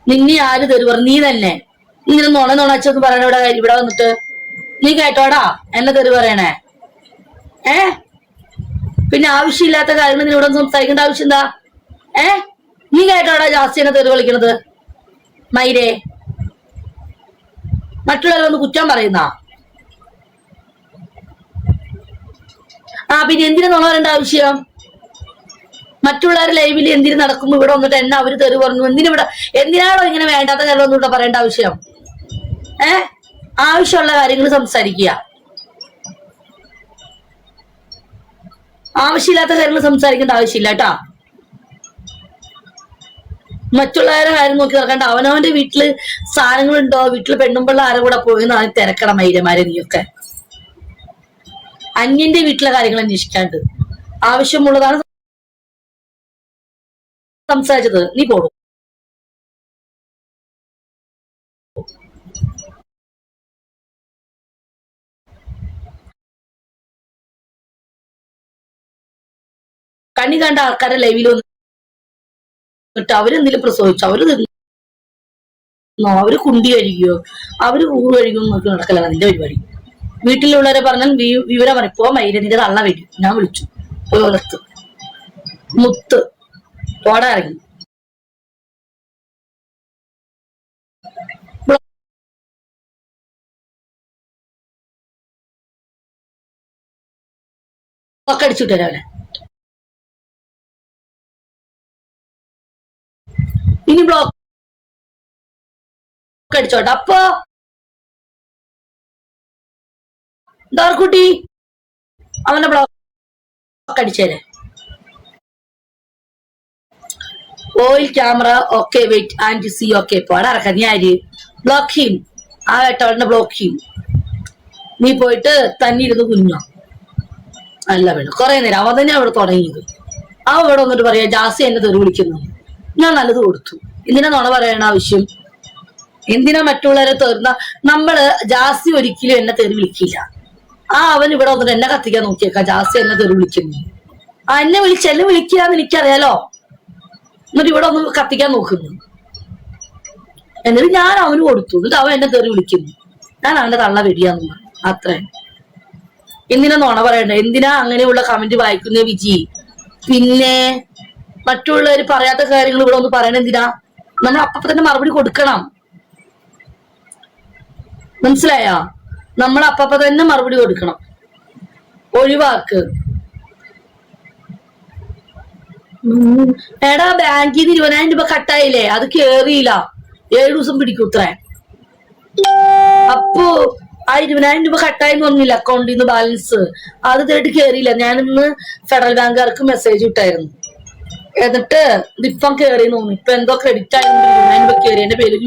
നിന്നെ ആര് തെറി പറഞ്ഞു? നീ തന്നെ ഇങ്ങനെ നുണച്ചൊന്ന് പറയണ ഇവിടെ വന്നിട്ട്. നീ കേട്ടോടാ എന്നെ തെറി പറയണേ? പിന്നെ ആവശ്യമില്ലാത്ത കാര്യങ്ങൾ നീ ഇവിടെ സംസാരിക്കേണ്ട ആവശ്യം എന്താ? നീ കേട്ടോടാ ജാസ്തി എന്നെ തെറി വിളിക്കണത്? മൈരേ, മറ്റുള്ളവരൊന്ന് കുറ്റം പറയുന്ന പിന്നെ എന്തിനു നുണ പറയേണ്ട ആവശ്യം? മറ്റുള്ളവർ ലൈവിൽ എന്തിനു നടക്കുമ്പോ ഇവിടെ വന്നിട്ട് എന്നെ അവര് തെറി പറഞ്ഞു? എന്തിനാണോ ഇങ്ങനെ വേണ്ടാത്ത കാര്യങ്ങളൊന്നും ഇവിടെ പറയേണ്ട ആവശ്യം? ആവശ്യമുള്ള കാര്യങ്ങൾ സംസാരിക്കുക. ആവശ്യമില്ലാത്ത കാര്യങ്ങൾ സംസാരിക്കേണ്ട ആവശ്യമില്ല കേട്ടാ. മറ്റുള്ളവരുടെ കാര്യം നോക്കി നടക്കണ്ട. അവനവന്റെ വീട്ടില് സാധനങ്ങളുണ്ടോ, വീട്ടില് പെണ്ണുമ്പിള്ള ആരെ കൂടെ പോയി തിരക്കണം മൈരമാരെ. നീയൊക്കെ അന്യന്റെ വീട്ടിലെ കാര്യങ്ങൾ അന്വേഷിക്കാണ്ട് ആവശ്യമുള്ളതാണ് സംസാരിച്ചത്. നീ പോടും. കണ്ണി കണ്ട ആൾക്കാരെ ലൈവിൽ വന്നിട്ട് അവരെന്തെങ്കിലും പ്രസവിച്ചു, അവര് കുണ്ടി കഴിക്കുകയോ അവര് ഊറ് കഴിയുമോ നോക്കി നടക്കല നിന്റെ പരിപാടി. വീട്ടിലുള്ളവരെ പറഞ്ഞാൽ വിവരം പറയും. മൈര നിന്റെ തള്ള വരും. ഞാൻ വിളിച്ചു ഓർത്ത് മുത്ത് പോടാ ഇറങ്ങി. ഒക്കെ അടിച്ചുവിട്ടേ അവനെ. ഇനി ബ്ലോക്ക് അടിച്ചോട്ടെ. അപ്പൊ ഡോർക്കുട്ടി അവന്റെ ബ്ലോക്ക് അടിച്ചേരെ. Oil camera okay wait and C okay. പോടാ ഇറക്ക. നീ ആര്? ബ്ലോക്ക് ചെയ്യും. ആ വേട്ടവനെ ബ്ലോക്ക് ചെയ്യും. നീ പോയിട്ട് തന്നെ ഇരുന്ന് കുഞ്ഞോ അല്ല വേണം. കുറെ നേരം അവൻ തന്നെ അവിടെ തുടങ്ങിയത്. അവൻ ഇവിടെ വന്നിട്ട് പറയാ ജാസി എന്നെ തെറി വിളിക്കുന്നു. ഞാൻ നല്ലത് കൊടുത്തു. എന്തിനാ നുണ പറയണ ആവശ്യം? എന്തിനാ മറ്റുള്ളവരെ തെറിന്ന? നമ്മള് ജാസി ഒരിക്കലും എന്നെ തെറി വിളിക്കില്ല. അവൻ ഇവിടെ വന്നിട്ട് എന്നെ കത്തിക്കാൻ നോക്കിയേക്കാ. ജാസി എന്നെ തെറി വിളിക്കുന്നു. എന്നെ വിളിക്കാന്ന് എനിക്കറിയാലോ. എന്നിട്ട് ഇവിടെ ഒന്ന് കത്തിക്കാൻ നോക്കുന്നു. എന്നിട്ട് ഞാൻ അവന് കൊടുത്തു. എന്നിട്ട് അവൻ എന്നെ തെറി വിളിക്കുന്നു. ഞാൻ അവന്റെ തള്ള വെടിയാന്ന് പറഞ്ഞു. അത്രേ. എന്തിനാ നുണ പറയണ്ട? എന്തിനാ അങ്ങനെയുള്ള കമന്റ് വായിക്കുന്നേ വിജി? പിന്നെ മറ്റുള്ളവർ പറയാത്ത കാര്യങ്ങൾ ഇവിടെ ഒന്ന് പറയണ എന്തിനാ? നമ്മൾ അപ്പൊ തന്നെ മറുപടി കൊടുക്കണം. മനസ്സിലായോ? നമ്മൾ അപ്പൊ തന്നെ മറുപടി കൊടുക്കണം. ഒഴിവാക്ക്. എടാ ബാങ്കിൽ നിന്ന് 20,000 രൂപ കട്ടായില്ലേ? അത് കേറിയില്ല. 7 ദിവസം പിടിക്കൂത്രേ. അപ്പോ ആ 20,000 രൂപ കട്ടായെന്ന് പറഞ്ഞില്ല അക്കൗണ്ടിൽ നിന്ന് ബാലൻസ്. അത് തേടി കേറിയില്ല. ഞാനിന്ന് ഫെഡറൽ ബാങ്കുകാർക്ക് മെസ്സേജ് ഇട്ടായിരുന്നു. എന്നിട്ട് ഇതിപ്പം കേറി തോന്നുന്നു. ഇപ്പൊ എന്തോ ക്രെഡിറ്റ് ആയതുകൊണ്ട് 20,000 രൂപ കയറി. എന്റെ പേര്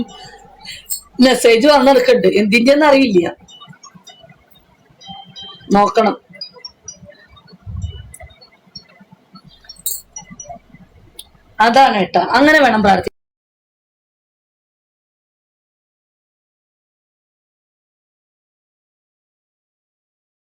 മെസ്സേജ് വന്നെടുക്കണ്ട്. എന്തിന്റെന്ന് അറിയില്ല. നോക്കണം. അതാണ് കേട്ടാ. അങ്ങനെ വേണം പ്രാർത്ഥിക്കാൻ.